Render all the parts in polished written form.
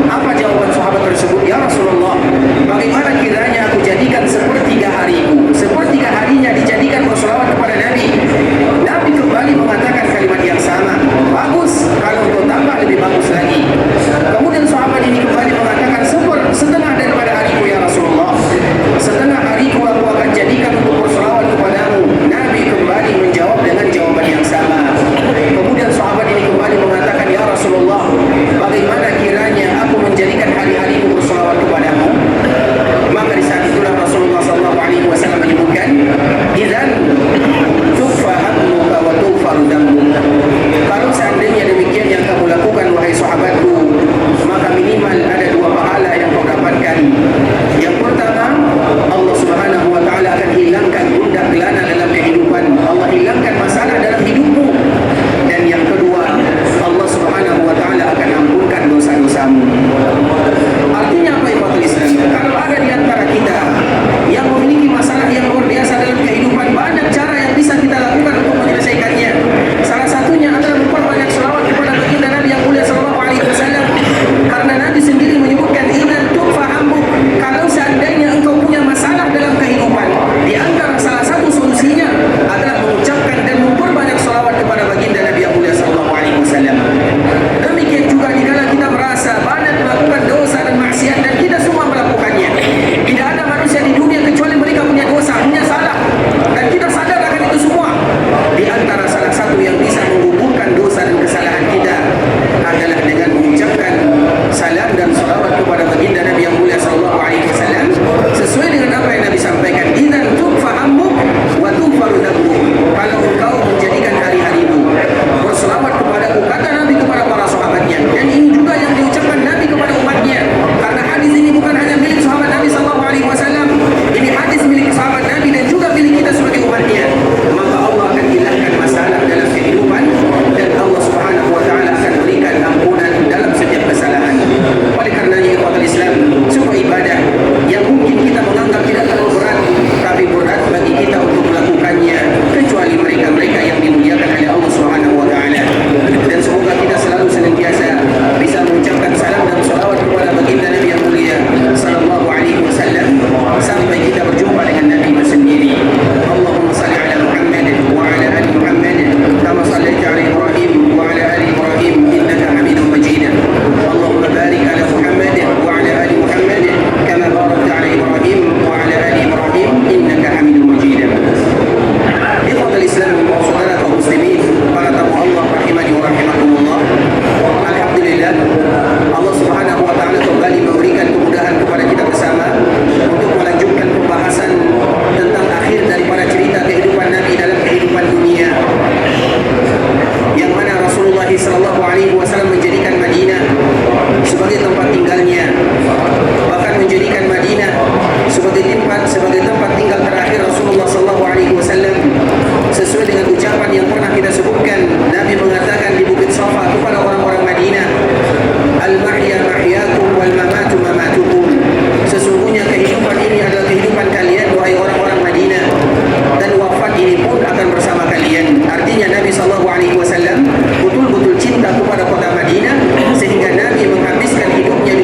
Apa jawaban sahabat tersebut? Ya Rasulullah, bagaimana kiranya aku jadikan sepertiga hariku, sepertiga harinya dijadikan berselawat kepada Nabi. Nabi kembali mengatakan kalimat yang sama. Bagus, kalau kau tambah lebih bagus lagi. Kemudian sahabat ini kembali mengatakan, setengah daripada hariku ya Rasulullah, setengah hariku aku akan jadikan untuk berselawat kepadamu. Nabi kembali menjawab dengan jawaban yang sama. Kemudian sahabat ini kembali mengatakan, ya Rasulullah, bagaimana kiranya aku menjadikan hari-hariku berselawat kepadamu? Maka di saat itulah Rasulullah SAW menyebutkan, idzan tukfa hammuka wa tughfar dhanbuka. Kalau seandainya demikian yang kamu lakukan wahai sahabatku, maka minimal ada dua pahala yang kau dapatkan. Yang pertama, Allah Subhanahu wa taala akan hilangkan gundah gelana dalam kehidupan. Allah hilangkan masalah dalam hidupmu. Dan yang kedua, Allah Subhanahu wa taala akan ampunkan dosa-dosamu. Artinya apa ikhwatul Islam? Kalau ada di antara kita yang memiliki masalah yang luar biasa dalam kehidupan, banyak cara yang bisa kita lakukan untuk menyelesaikannya. Salah satunya adalah memperbanyak selawat kepada baginda Nabi yang mulia sallallahu alaihi wasallam. Karena Nabi sendiri menyebutkan, idzan tukfa hammuk, kalau seandainya engkau punya masalah dalam kehidupan, di antara salah satu solusinya adalah mengucapkan dan memperbanyak selawat kepada baginda Nabi yang mulia sallallahu alaihi wasallam. Demikian juga dikala kita merasa banyak melakukan dosa dan maksiat dan kita semua melakukannya. Tidak ada manusia di dunia kecuali mereka punya dosa, punya salah, dan kita sadar akan itu semua. Di antara salah satu yang bisa menggugurkan dosa dan kesalahan kita adalah dengan mengucapkan salam dan salawat kepada baginda Nabi yang mulia sallallahu alaihi wasallam, sesuai dengan apa yang Nabi sampaikan, idzan tukfa hammuk wa tughfaru dhanbuk. Kalau engkau menjadikan hari-harimu berselawat kepadaku, kata Nabi kepada para sahabatnya, dan ini juga yang diucapkan Nabi kepada umatnya, karena hadis ini bukan hanya milik sahabat Nabi sallallahu alaihi wasallam, ini hadis milik sahabat Nabi dan juga milik kita sebagai umatnya. Maka Allah akan hilangkan masalah dalam kehidupan dan Allah Subhanahu wa taala akan berikan ampunan dalam setiap kesalahan. Oleh karenanya ikhwatul Islam, sebuah ibadah yang mungkin kita menganggap tidak terlalu berat, tapi berat bagi kita untuk melakukannya, kecuali mereka-mereka yang dimuliakan oleh Allah Subhanahu wa taala. Dan semoga kita selalu senantiasa bisa mengucapkan salam dan salawat kepada baginda Nabi yang mulia sallallahu alaihi wasallam sampai kita berjumpa dengan Nabi itu sendiri. Allahumma salli ala Muhammad wa ala ali Muhammad kama sallaita ala Ibrahim wa ala ali Ibrahim innaka Hamidum Majid. Allahumma barik ala Muhammad wa ala ali Muhammad kama barakta ala Ibrahim wa ala ali Ibrahim innaka Hamidum Majid. Ikhwatul Islam, saudara kaum muslimin, para tamu Allah rahimani wa rahimakumullah. Alhamdulillah, Allah Subhanahu wa taala kembali memberikan kemudahan kepada kita bersama untuk melanjutkan pembahasan tentang akhir daripada cerita kehidupan Nabi dalam kehidupan dunia, yang mana Rasulullah sallallahu alaihi wasallam menjadikan Madinah sebagai tempat tinggalnya, bahkan menjadikan Madinah sebagai tempat tinggal terakhir Rasulullah sallallahu alaihi wasallam, sesuai dengan ucapan yang pernah kita sebutkan. Nabi mengatakan di Bukit Safa kepada orang-orang Madinah, al-mahya mahyakum wal mamatu mamatukum. Sesungguhnya kehidupan ini adalah kehidupan kalian wahai orang-orang Madinah, dan wafat ini pun akan bersama kalian. Artinya Nabi sallallahu alaihi wasallam betul-betul cinta kepada kota Madinah sehingga Nabi menghabiskan hidupnya di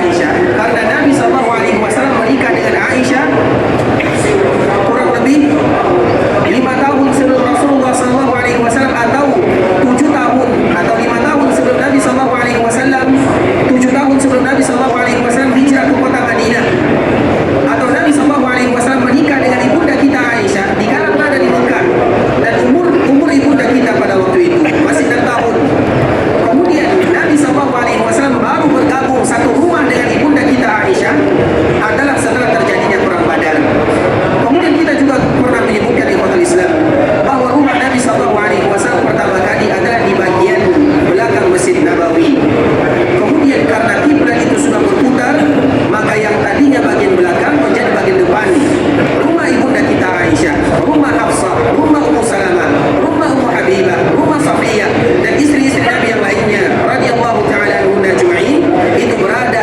Aisyah karena Nabi SAW menikah dengan Aisyah kurang lebih 5 tahun sebelum Rasulullah SAW, atau 7 tahun, atau 5 tahun sebelum Nabi SAW, 7 tahun sebelum Nabi SAW hijrah ke kota Madinah, atau Nabi SAW menikah dengan ibunda kita Aisyah di kala berada di Mekah, dan umur ibunda kita pada waktu itu masih 6 tahun. Kemudian Nabi SAW baru bergabung satu rumah dengan ibunda kita Aisyah adalah setelah terjadinya perang Badar. Kemudian kita juga pernah menyebutkan di kota Islam bahwa rumah Nabi SAW pertama kali adalah di bagian belakang Masjid Nabawi. Kemudian karena kiblat itu sudah berputar, maka yang tadinya bagian belakang menjadi bagian depan. Rumah ibunda kita Aisyah, rumah Hafsah, rumah Ummu Salamah, rumah Ummu Habibah, rumah Safiyah, dan istri-istri Nabi yang lainnya radhiyallahu ta'ala anhum ajma'in itu berada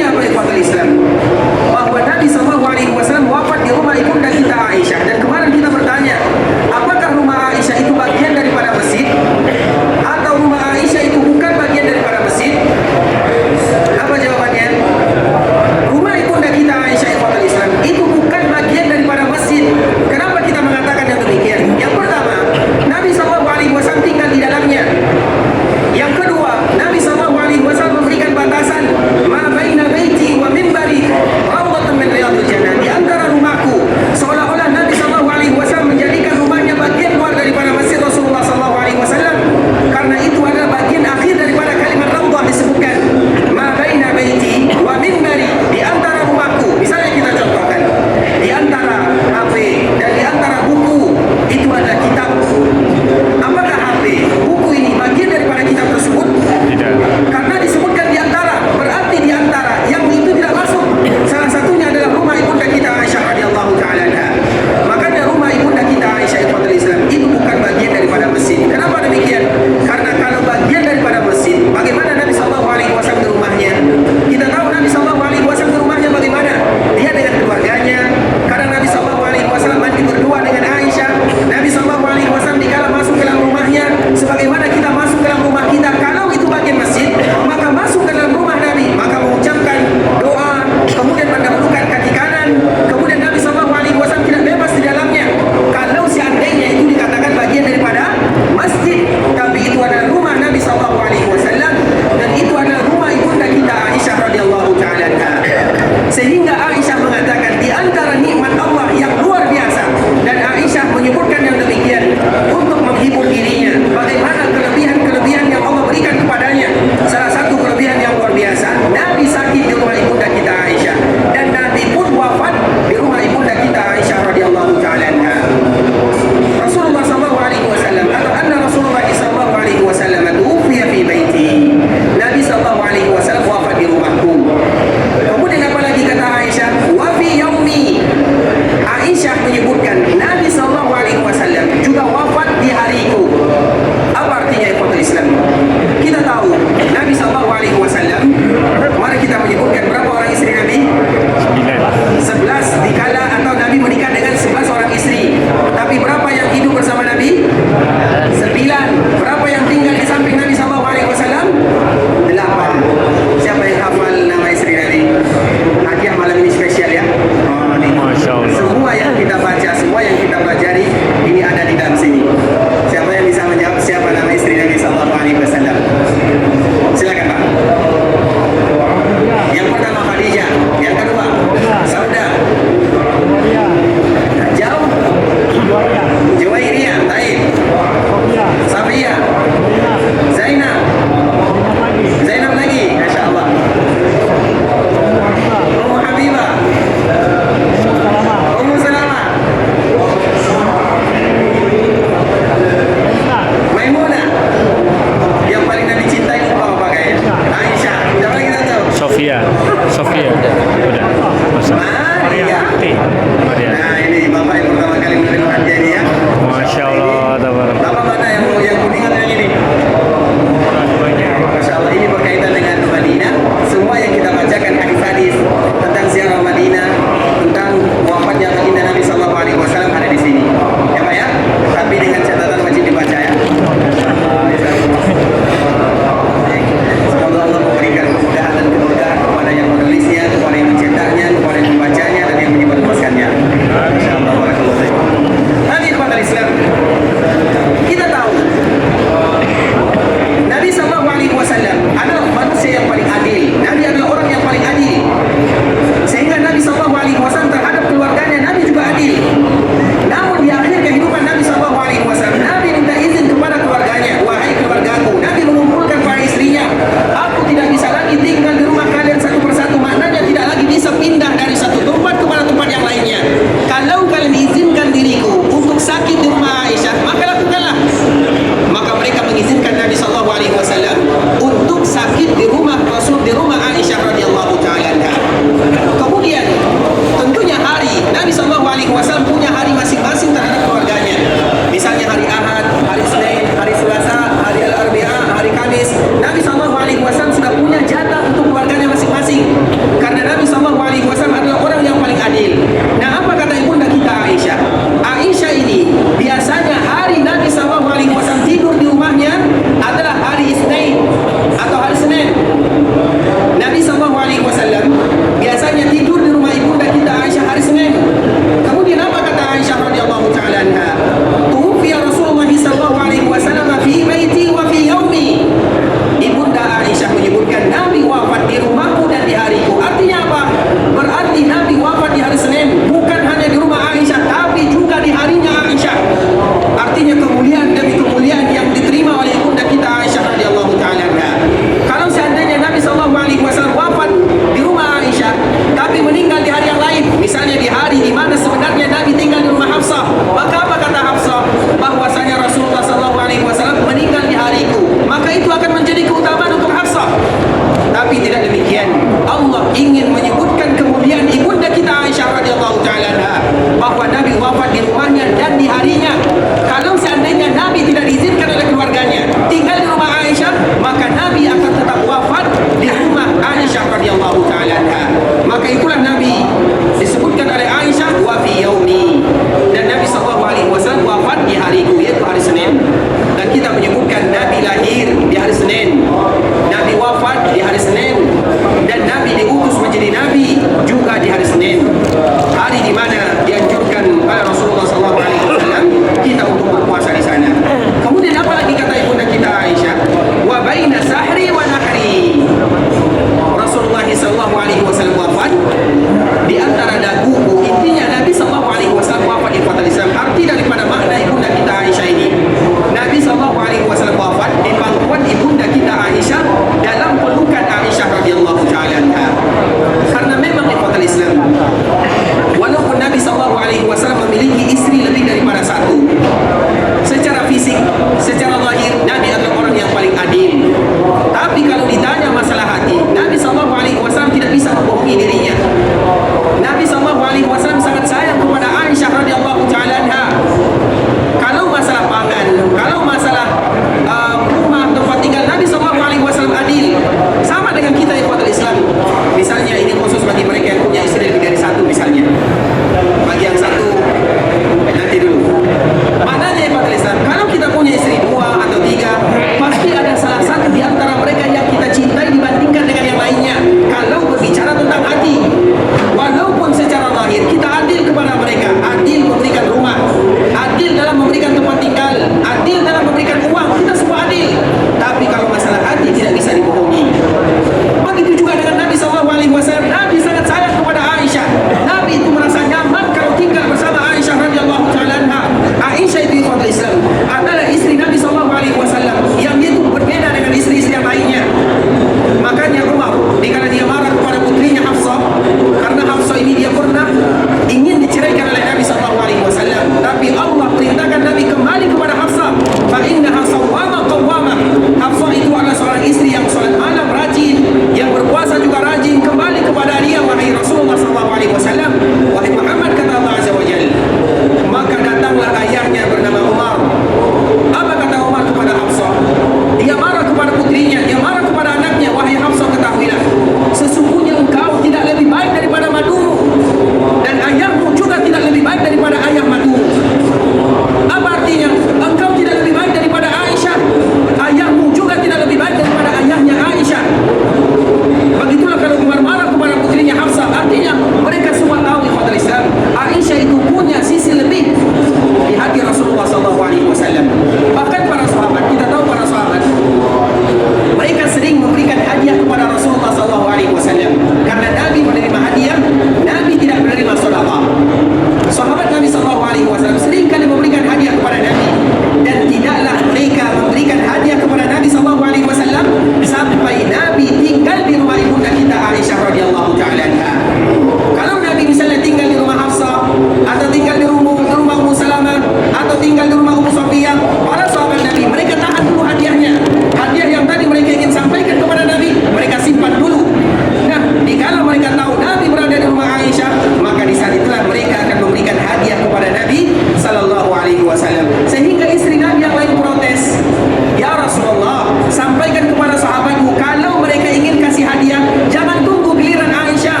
sampaikan kepada sahabatmu, kalau mereka ingin kasih hadiah, jangan tunggu giliran Aisyah.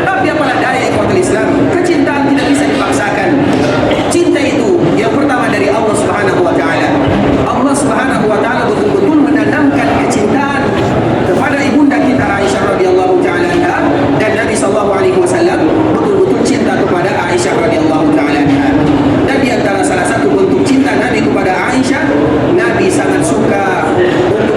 Tapi apalah daya ikhwatul Islam, kecintaan tidak bisa dipaksakan. Cinta itu yang pertama dari Allah Subhanahu wa taala. Allah Subhanahu wa taala betul-betul menanamkan kecintaan kepada ibunda kita Aisyah radhiyallahu taala anha, dan Nabi sallallahu alaihi wasallam betul-betul cinta kepada Aisyah radhiyallahu taala anha. Dan di antara salah satu bentuk cinta Nabi kepada Aisyah, Nabi sangat suka untuk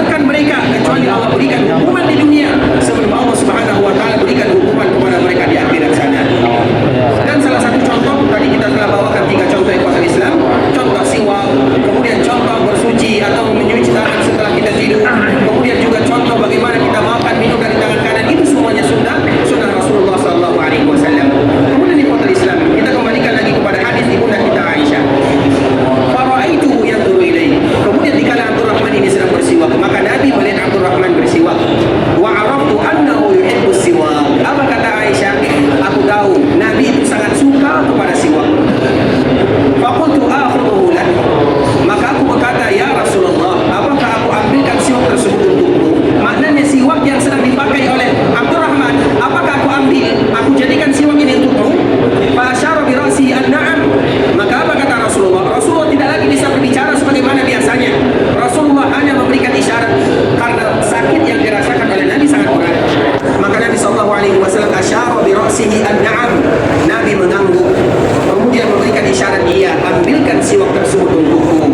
biarkan mereka, kecuali Allah berikan hukuman di dunia sebelum Allah Subhanahu wa taala berikan hukuman kepada mereka di akhirat sana. Dan salah satu contoh tadi kita telah bawakan 3 contoh ikhwan Islam, contoh siwak, kemudian contoh bersuci atau mencuci tangan setelah kita tidur, kemudian juga contoh bagaimana kita makan minum dari tangan kanan, itu semuanya sunnah Rasulullah sallallahu alaihi wasallam. Kemudian ikhwan Islam, kita kembalikan lagi kepada hadis ibunda kita Aisyah. Fara'aituhu yanzuru ilaihi. Kemudian dikala Abdurrahman ini sedang bersiwak, maka Nabi melihat Abdurrahman bersiwak. Wa araftu annahu yuhibbus siwak. Apa kata Aisyah? Aku tahu Nabi itu sangat suka kepada siwak. Faqultu akhudhuhu lak. Maka aku berkata, ya Rasulullah, apakah aku ambilkan siwak tersebut untukmu? Maknanya siwak yang sedang dipakai oleh Abdurrahman, apakah aku ambil, aku jadikan siwak ini untukmu? Fa asyara bi ra'sihi an-na'am. Maka apa kata Rasulullah? Rasulullah tidak lagi bisa berbicara sebagaimana biasanya. Rasulullah hanya memberikan isyarat karena sakit yang dirasakan oleh Nabi sangat berat. Maka Nabi sallallahu alaihi wasallam asyara bi ra'sihi an-na'am. Nabi mengangguk, kemudian memberikan isyarat, iya, ambilkan siwak tersebut untukku.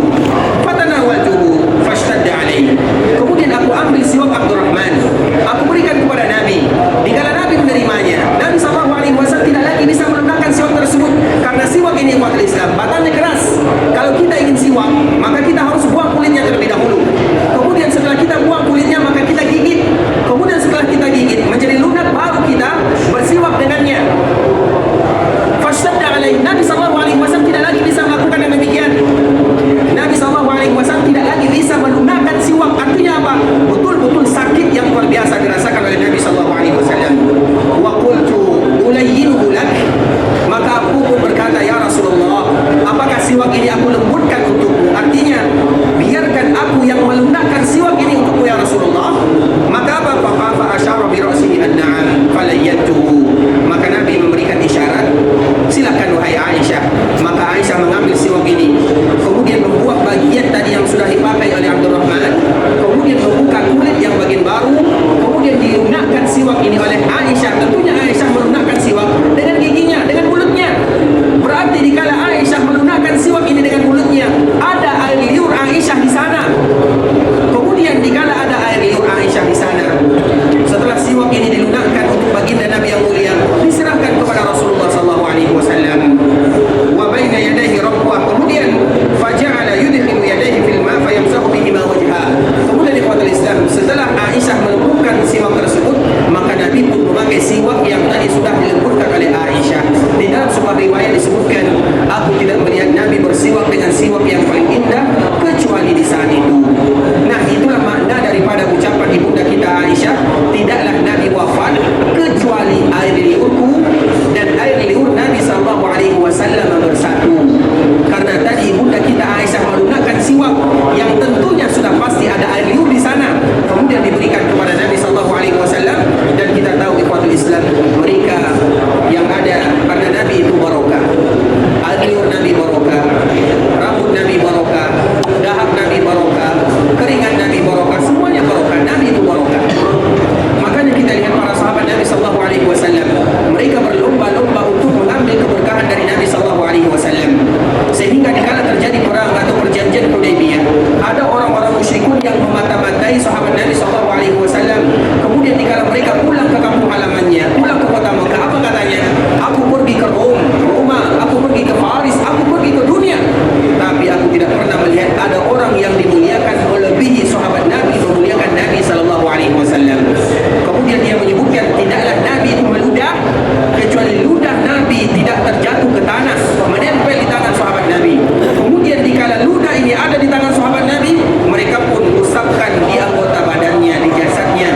Fatanawaltuhu fashtadda alaihi. Kemudian aku ambil siwak Abdurrahman, aku berikan kepada Nabi. Dikala Nabi menerimanya, Nabi sallallahu alaihi wasallam tidak lagi bisa menendangkan siwak tersebut karena siwak ini umat Islam batangnya keras. Kalau kita ingin siwak, maka kita harus buang kulitnya terlebih dahulu. Kemudian setelah kita buang kulitnya, maka kita gigit. Kemudian setelah kita gigit menjadi lunak, baru kita bersiwak dengannya. Fashtadda alaihi. Nabi sallallahu alaihi wasallam tidak lagi bisa melakukan yang demikian. Nabi sallallahu alaihi wasallam tidak lagi bisa melunakkan siwak. Artinya apa? Betul-betul sakit yang luar biasa dirasakan oleh Nabi sallallahu alaihi wasallam. Wa qultu ulayyinuhu lak. Maka aku pun berkata, ya Rasulullah, apakah siwak ini aku lembutkan untukmu? Artinya, biarkan aku yang melunakkan siwak ini untukmu ya Rasulullah. Maka apa? Fa asyara bi ra'sihi an-na'am falayyatuhu. Maka Nabi memberikan isyarat, silakan wahai Aisyah. Maka Aisyah mengambil siwak ini, kemudian membuat bagian tadi yang sudah dipakai oleh Abdurrahman, kemudian membuka kulit yang bagian baru, kemudian dilunakkan siwak ini oleh Aisyah. Tentunya Aisyah melunakkan siwak dengan giginya, dengan mulutnya. Berarti dikala Aisyah melunakkan siwak ini dengan mulutnya, ada air liur Aisyah di sana. Kemudian dikala ada air liur Aisyah di sana, setelah siwak ini dilunakkan untuk baginda Nabi yang mulia, diserahkan kepada Rasulullah sallallahu alaihi wasallam. Wa baina yadayhi rabwah. Kemudian faja'ala yudkhilu yadayhi fil ma' fayamsahu bihima wajha. Kemudian ikhwatul Islam, setelah Aisyah melembutkan siwak tersebut, maka Nabi pun memakai siwak yang tadi sudah dilembutkan oleh Aisyah. Di dalam sebuah riwayat disebutkan, aku tidak melihat Nabi bersiwak dengan siwak yang paling indah kecuali di saat itu. Nah, itulah makna daripada ucapan ibunda kita Aisyah, tidaklah Nabi wafat kecuali air liurku dan air liur Nabi sallallahu alaihi wasallam bersatu. Karena tadi ibunda kita Aisyah melunakkan siwak yang tentunya sudah pasti ada air liur di sana, kemudian diberikan kepada Nabi sallallahu alaihi wasallam. Dan kita tahu ikhwatul Islam, mereka yang ada karena Nabi itu barokah. Air liur Nabi barokah, rambut Nabi barokah, dahak Nabi barokah, keringat Nabi barokah, semuanya barokah. Nabi itu barokah. Makanya kita lihat para sahabat Nabi sallallahu alaihi wasallam, mereka berlomba-lomba untuk mengambil keberkahan dari Nabi sallallahu alaihi wasallam. Sehingga dikala terjadi perang atau perjanjian Hudaybiyah, ada orang-orang musyrikun yang memata-matai sahabat Nabi sallallahu alaihi wasallam. Kemudian dikala mereka pulang ke kampung halamannya, pulang ke kota Mekah, apa katanya? Aku pergi ke Roma, aku pergi ke Paris, aku pergi ke dunia, tapi aku tidak pernah melihat ada orang yang dimuliakan melebihi sahabat Nabi, memuliakan Nabi sallallahu alaihi wasallam. Kemudian dia menyebutkan, tidaklah Nabi itu meludah kecuali ludah Nabi tidak terjatuh ke tanah, menempel di tangan sahabat Nabi. Kemudian dikala ludah ini ada di tangan sahabat Nabi, mereka pun usapkan di anggota badannya, di jasadnya,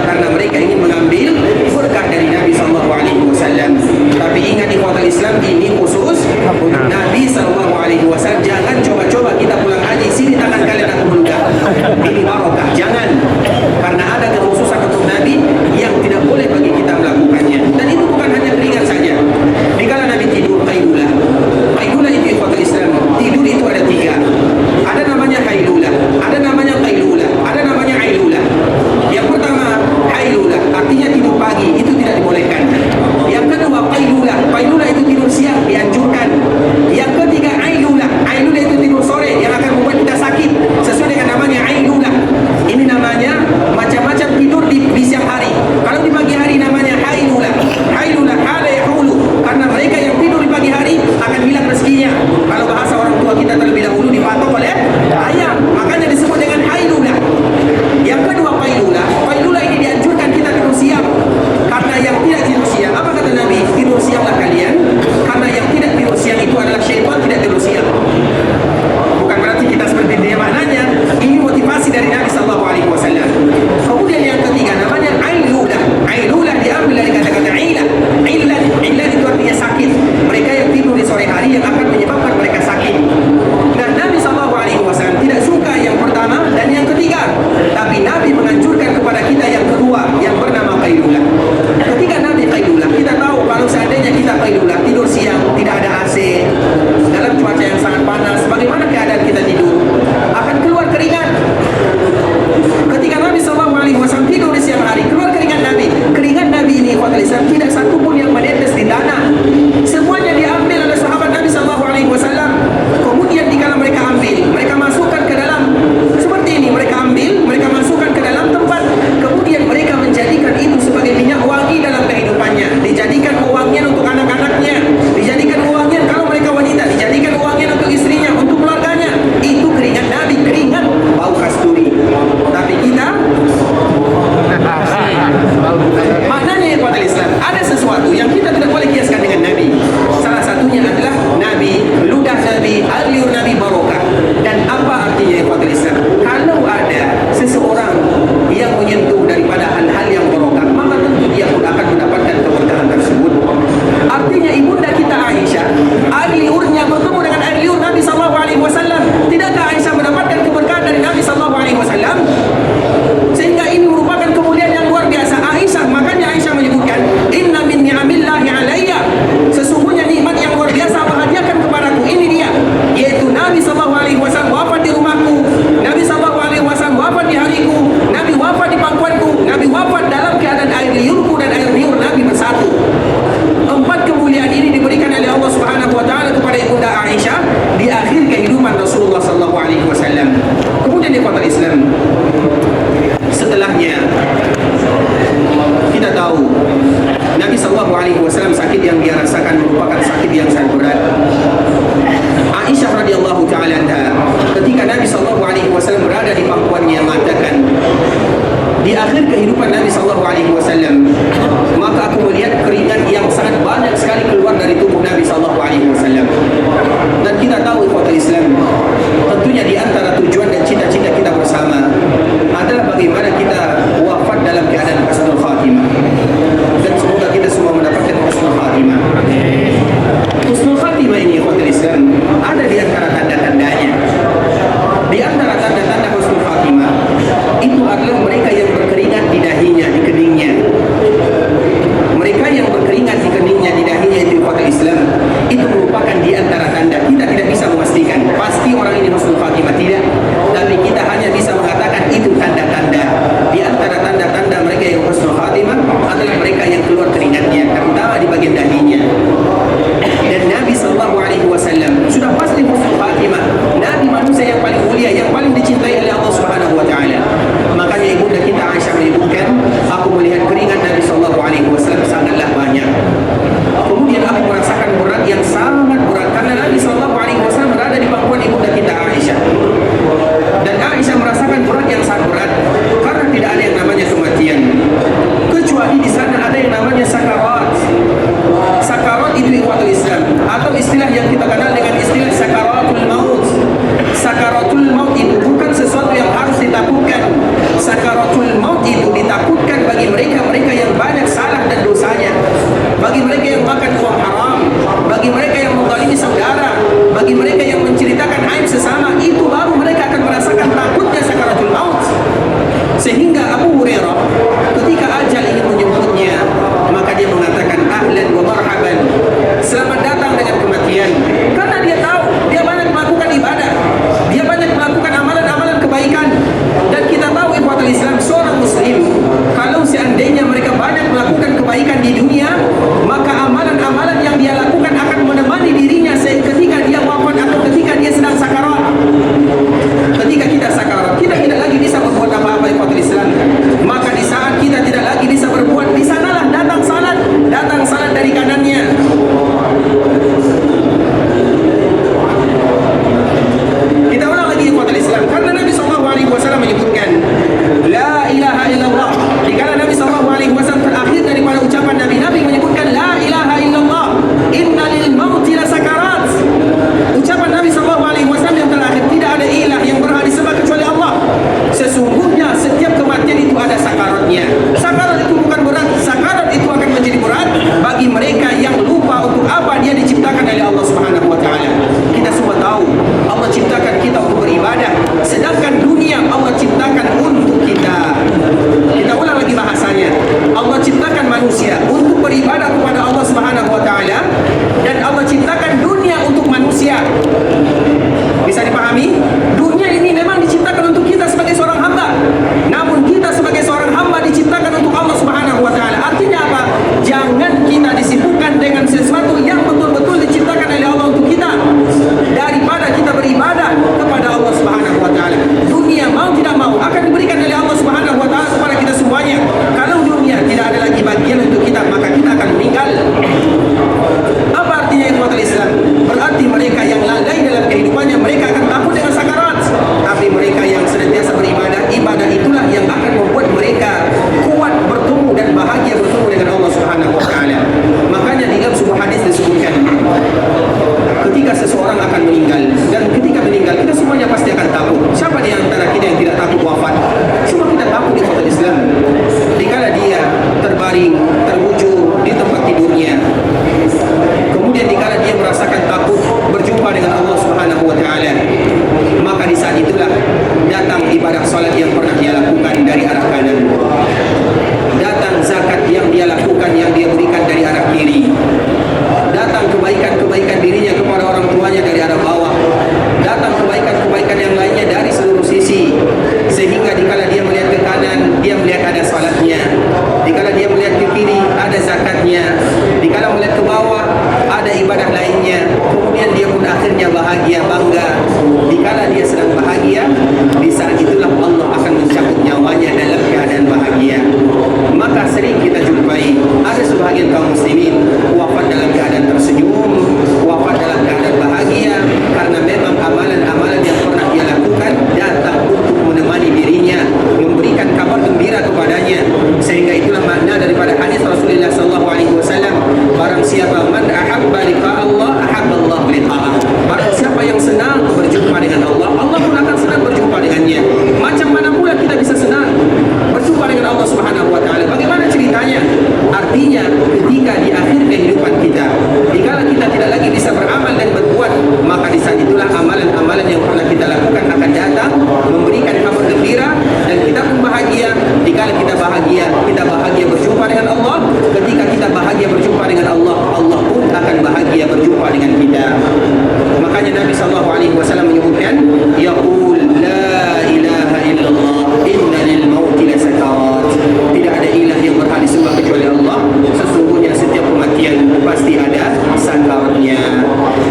tahu Nabi SAW sakit yang dia rasakan merupakan sakit yang sangat berat. Aisyah radhiyallahu taala anha, ketika Nabi SAW berada di pangkuannya, mengatakan, di akhir kehidupan Nabi SAW, maka aku melihat keringat yang sangat banyak sekali keluar dari tubuh Nabi SAW. Dan kita tahu ikhwatul Islam, tentunya di antara tujuan dan cita-cita kita bersama adalah bagaimana kita wafat dalam keadaan husnul khatimah. Dan semoga kita semua mendapatkan husnul khatimah. Husnul khatimah ini ikhwatul Islam ada di antara tanda-tandanya. Di antara tanda-tanda husnul khatimah itu adalah mereka yang berkeringat di dahinya, di keningnya. Mereka yang berkeringat di keningnya, di dahinya, itu ikhwatul Islam, itu merupakan di antara tanda. Kita tidak bisa memastikan pasti orang ini husnul khatimah, tidak, tapi kita hanya bisa mengatakan itu tanda-tanda. Di antara tanda-tanda mereka yang husnul khatimah adalah mereka yang keluar keringatnya, terutama di bagian dahinya. Dan Nabi SAW sudah pasti husnul khatimah. Nabi manusia yang paling mulia, yang paling dicintai oleh Allah Subhanahu wa taala. Makanya ibunda kita Aisyah menyebutkan, aku melihat keringat Nabi SAW sangatlah banyak. Kemudian aku merasakan berat yang sangat berat karena Nabi SAW berada di pangkuan ibunda kita Aisyah. Dan Aisyah merasakan berat yang sangat berat karena tidak ada yang namanya kematian, kecuali di sana ada yang namanya sakarat. Sakarat itu ikhwatul Islam, atau istilah yang kita kenal dengan istilah sakaratul maut. Sakaratul maut itu bukan sesuatu yang harus ditakutkan. Sakaratul maut itu ditakutkan bagi mereka-mereka yang banyak salah dan dosanya, bagi mereka yang makan uang haram, bagi mereka yang menzalimi saudara, bagi mereka yang menceritakan aib sesama. Itu baru mereka akan merasakan takutnya sakaratul maut. Sehingga Abu Hurairah ketika ajal ini menjemputnya, maka dia mengatakan ahlan wa marhaban, selamat datang dengan kematian. Karena dia tahu dia banyak melakukan ibadah, dia banyak melakukan amalan-amalan kebaikan. Dan kita tahu ikhwatul Islam, seorang muslim kalau seandainya mereka banyak melakukan kebaikan di dunia, maka amalan-amalan yang dia lakukan akan menemani dirinya ketika dia wafat atau ketika dia sedang sakarat. Ketika kita sakarat, kita tidak lagi bisa berbuat apa-apa ikhwatul Islam. Maka di saat kita tidak lagi bisa berbuat, di sanalah datang salat dari kanannya. Kita ulang lagi ikhwatul Islam, karena Nabi SAW menyebutkan la ilaha illallah. Dikala Nabi SAW terakhir daripada ucapan Nabi menyebutkan la ilaha illallah, inna lil mauti la sakarat. Ucapan Nabi SAW yang terakhir, tidak ada ilah yang berhak disembah kecuali Allah. Sesungguhnya setiap kematian itu ada sakaratnya. Sakarat itu bukan berat, sakarat itu akan menjadi berat bagi mereka yang lupa untuk apa dia diciptakan oleh Allah Subhanahu wa taala. Kita semua tahu Allah ciptakan kita untuk beribadah, sedangkan dunia Allah ciptakan untuk kita. Kita ulang lagi bahasanya. Allah ciptakan manusia untuk beribadah kepada Allah Subhanahu wa taala, dan Allah ciptakan dunia untuk manusia. Bisa dipahami? Dunia ini memang diciptakan untuk kita sebagai seorang hamba, namun kita sebagai seorang hamba diciptakan untuk Allah Subhanahu wa taala. Artinya apa? Jangan kita disibukkan dengan sesuatu yang betul-betul diciptakan oleh Allah untuk kita, daripada kita beribadah kepada Allah Subhanahu wa taala. Dunia mau tidak mau akan diberikan oleh Allah Subhanahu wa taala kepada kita semuanya. Kalau dunia tidak ada lagi bagian untuk kita, maka kita akan meninggal. Apa artinya ikhwatul Islam? Berarti mereka yang lalai dalam kehidupannya, mereka akan takut dengan sakarat. Tapi mereka yang senantiasa beribadah, ibadah itulah yang akan membuat mereka kuat bertemu dan bahagia bertemu dengan Allah Subhanahu wa taala. Makanya di dalam sebuah hadis disebutkan, ketika seseorang akan meninggal, dan ketika meninggal kita semuanya pasti akan takut. Siapa di antara kita yang tidak takut wafat? Semua kita takut di ikhwatul Islam. Dikala dia terbaring, terbujur di tempat tidurnya, kemudian dikala dia merasakan takut berjumpa dengan Allah Subhanahu wa taala, maka di saat itulah datang ibadah salat yang pernah dia lakukan dari arah kanan, datang zakat yang dia lakukan, yang dia berikan dari arah kiri, datang kebaikan-kebaikan dirinya kepada orang tuanya dari arah bawah, datang kebaikan-kebaikan yang lainnya dari seluruh sisi. Sehingga dikala dia melihat ke kanan, dia melihat ada salatnya, dikala dia melihat ke kiri ada zakatnya, dikala melihat ke bawah ada ibadah lainnya. Kemudian dia pun akhirnya bahagia, bangga. Dikala dia sedang bahagia, di saat itulah Allah akan mencabut nyawanya dalam keadaan bahagia. Maka sering kita jumpai sebagian kaum muslimin wafat dalam keadaan tersenyum, wafat dalam keadaan bahagia, karena memang amalan-amalan yang pernah dia lakukan datang untuk menemani dirinya, memberikan kabar gembira kepadanya. Sehingga itulah makna daripada hadis Rasulullah SAW, barang siapa man ahabba liqa Allah ahabba Allah liqa'ah. Barang siapa yang senang berjumpa dengan Allah, Allah pun akan senang berjumpa dengannya. Macam mana pula kita bisa senang berjumpa dengan Allah Subhanahu wa taala? Bagaimana ceritanya? Artinya ketika di akhir kehidupan kita, dikala kita tidak lagi bisa beramal dan berbuat, maka di saat itulah amalan-amalan yang pernah kita lakukan akan datang memberikan kabar gembira, dan kita pun bahagia. Dikala kita bahagia berjumpa dengan Allah. Ketika kita bahagia berjumpa dengan Allah, Allah pun akan bahagia berjumpa dengan kita. Makanya Nabi SAW menyebutkan, yaqul la ilaha illallah inna lil mauti lasakarat. Tidak ada ilah yang berhak disembah kecuali Allah. Sesungguhnya setiap kematian pasti ada sakaratnya.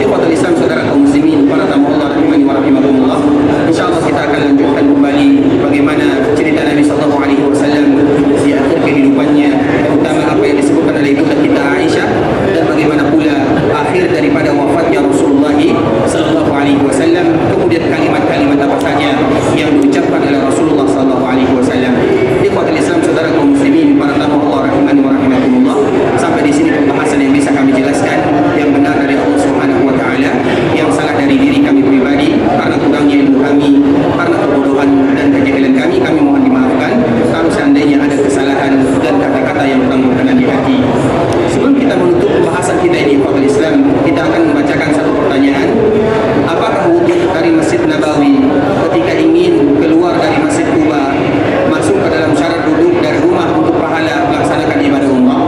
Ikhwatul Islam, saudara kaum muslimin, para tamu Allah rahimani wa rahimakumullah. Insyaallah kita akan lanjutkan kembali bagaimana cerita Nabi SAW di akhir kehidupannya, terutama apa yang disebutkan oleh ibunda kita Aisyah, dan bagaimana pula akhir daripada wafatnya Rasulullah SAW. Kemudian kalimat-kalimat apa saja yang diucapkan oleh Rasulullah SAW. Ikhwatul Islam, saudara kaum muslimin, para tamu Allah rahimani wa rahimakumullah. Sampai di sini pembahasan yang bisa kami jelaskan. Yang benar dari Allah Subhanahu wa taala, yang salah dari diri kami pribadi karena kurangnya ilmu kami, karena kebodohan dan kejahilan kami mohon dimaafkan. Kalau seandainya ada kesalahan dan kata-kata yang kurang berkenan di hati. Sebelum kita menutup pembahasan kita ini, ikhwatul Islam, kita akan membacakan satu pertanyaan. Apakah wujud dari Masjid Nabawi ketika ingin keluar dari Masjid Kuba masuk ke dalam syarat duduk dari rumah untuk pahala melaksanakan ibadah umrah?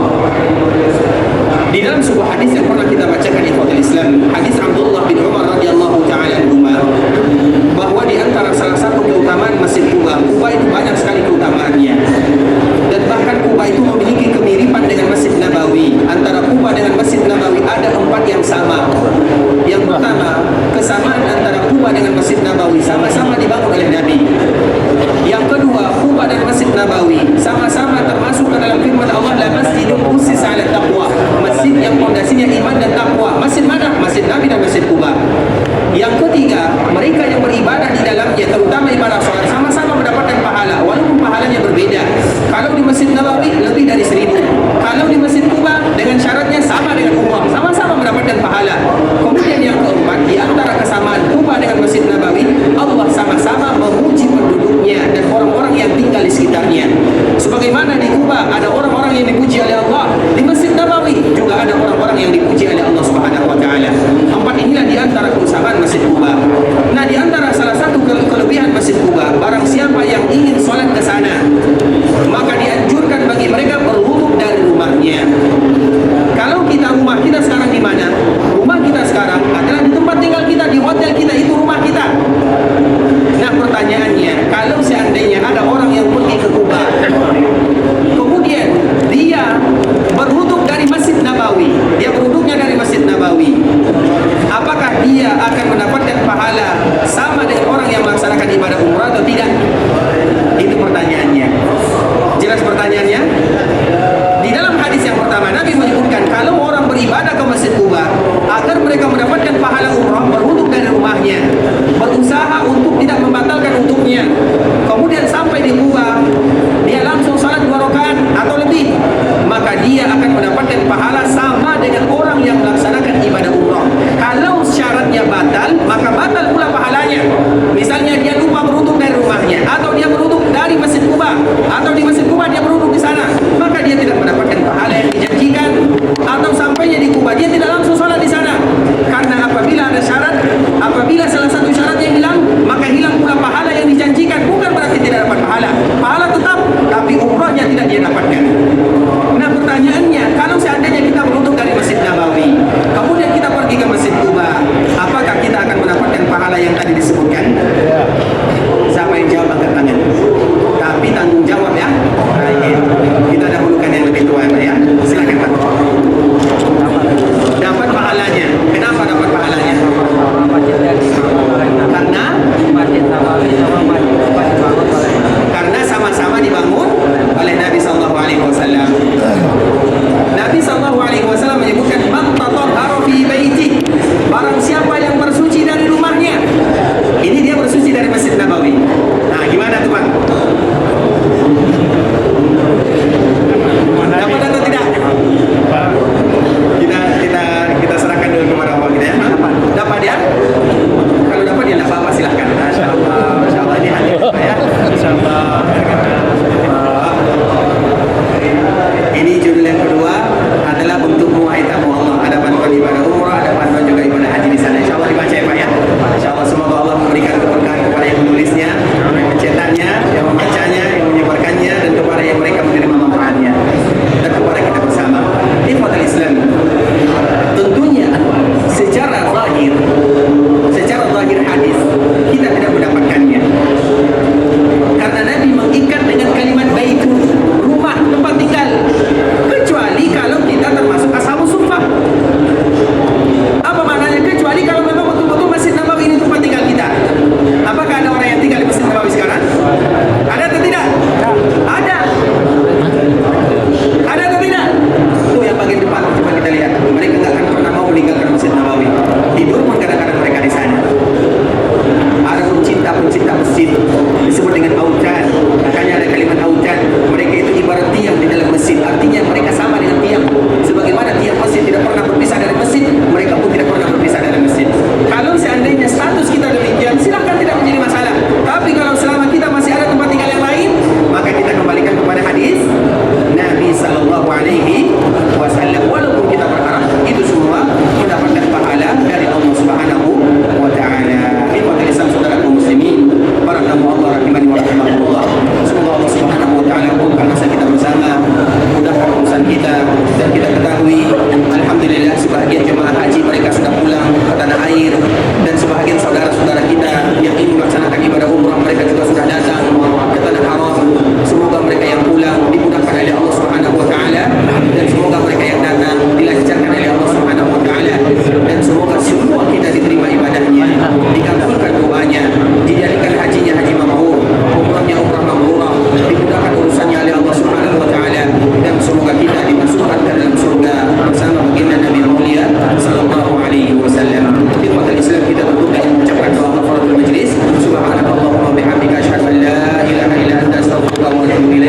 Di dalam sebuah hadis yang pernah kita bacakan, ikhwatul Islam, hadis Abdullah bin Umar radhiyallahu taala anhuma, bahwa di antara salah satu keutamaan Masjid Kuba itu banyak sekali keutamaannya, dan bahkan Kuba itu memiliki kemiripan dengan Masjid Nabawi. Antara Kuba dengan Masjid Nabawi ada 4 yang sama. Yang pertama, kesamaan antara Kuba dengan Masjid Nabawi, sama-sama dibangun oleh Nabi. Yang kedua, Kuba dan Masjid Nabawi sama-sama termasuk ke dalam firman Allah, la masjidun ussisa 'ala taqwa, masjid yang fondasinya iman dan takwa. Masjid mana? Masjid Nabi dan Masjid Kuba. Yang ketiga, mereka yang beribadah di dalamnya, terutama ibadah sholat, sama-sama mendapatkan pahala, walaupun pahalanya berbeda. Kalau di Masjid Nabawi lebih dari 1000, kalau di Masjid Kuba dengan syaratnya sama dengan umrah, sama-sama mendapatkan pahala. Kemudian yang keempat, di antara kesamaan Kuba dengan Masjid Nabawi, Allah sama-sama memuji penduduknya dan orang-orang yang tinggal di sekitarnya. Sebagaimana di Kuba ada orang-orang yang dipuji oleh Allah, di Masjid Nabawi juga ada orang-orang yang dipuji oleh Allah Subhanahu wa taala. 4 inilah di antara keutamaan Masjid Kuba. Nah, di antara salah satu kelebihan Masjid Kuba, barang siapa yang ingin sholat ke sana, maka dianjurkan bagi mereka berwudu dari rumahnya. Kalau rumah kita sekarang di mana? Rumah kita sekarang adalah di tempat tinggal kita, di hotel kita, itu rumah kita. Nah, pertanyaannya, kalau seandainya ada orang yang pergi ke Kuba, kemudian dia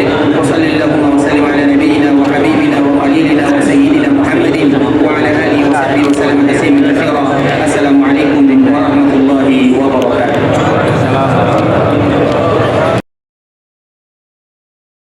pendek.